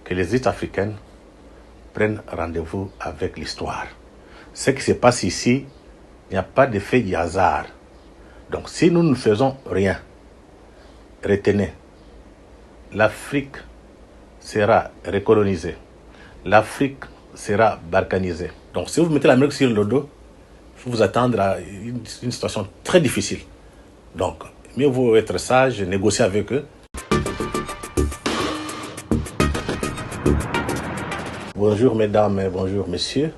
que les élites africaines prennent rendez-vous avec l'histoire. Ce qui se passe ici, il n'y a pas d'effet du hasard. Donc si nous ne faisons rien, retenez, l'Afrique sera recolonisée, l'Afrique sera balkanisée. Donc si vous mettez l'Amérique sur le dos, il faut vous attendre à une situation très difficile. Donc, mieux vaut être sage, négocier avec eux. Bonjour mesdames et bonjour messieurs.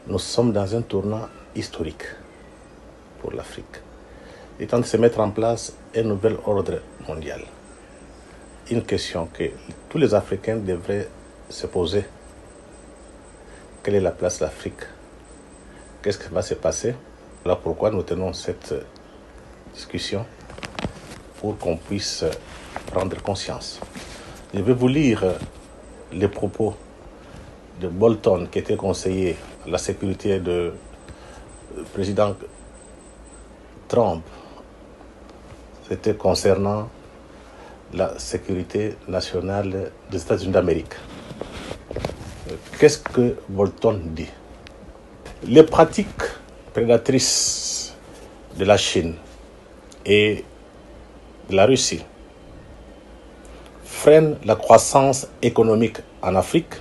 Nous sommes dans un tournant historique pour l'Afrique. Il est temps de se mettre en place un nouvel ordre mondial. Une question que tous les Africains devraient se poser. Quelle est la place de l'Afrique? Qu'est-ce qui va se passer? Voilà pourquoi nous tenons cette discussion, pour qu'on puisse prendre conscience. Je vais vous lire les propos de Bolton, qui était conseiller à la sécurité du président Trump. C'était concernant la sécurité nationale des États-Unis d'Amérique. Qu'est-ce que Bolton dit? Les pratiques prédatrices de la Chine et de la Russie freinent la croissance économique en Afrique,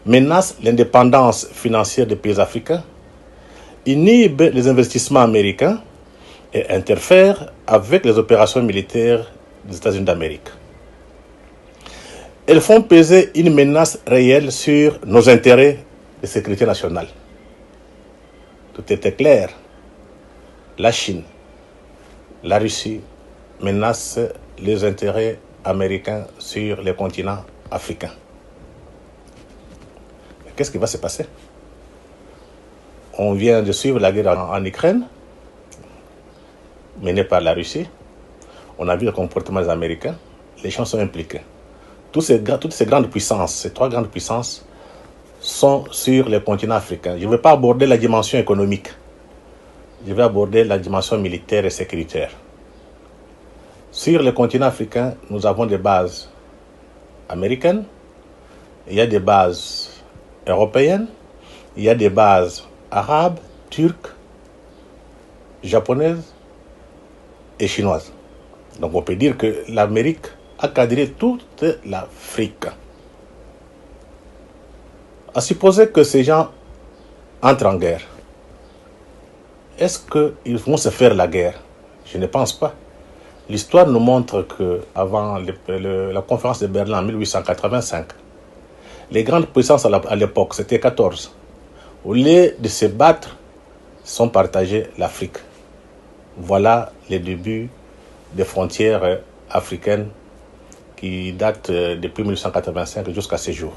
menacent l'indépendance financière des pays africains, inhibent les investissements américains et interfèrent avec les opérations militaires des États-Unis d'Amérique. Elles font peser une menace réelle sur nos intérêts de sécurité nationale. Tout était clair. La Chine, la Russie menacent les intérêts américains sur le continent africain. Qu'est-ce qui va se passer? On vient de suivre la guerre en Ukraine, menée par la Russie. On a vu le comportement des Américains. Les gens sont impliqués. Toutes ces grandes puissances, ces trois grandes puissances, sont sur le continent africain. Je ne vais pas aborder la dimension économique. Je vais aborder la dimension militaire et sécuritaire. Sur le continent africain, nous avons des bases américaines, il y a des bases européennes, il y a des bases arabes, turques, japonaises et chinoises. Donc on peut dire que l'Amérique a cadré toute l'Afrique. À supposer que ces gens entrent en guerre, est-ce qu'ils vont se faire la guerre? Je ne pense pas. L'histoire nous montre qu'avant la conférence de Berlin en 1885, les grandes puissances à l'époque, c'était 14. Au lieu de se battre, sont partagées l'Afrique. Voilà les débuts des frontières africaines qui datent depuis 1885 jusqu'à ces jours.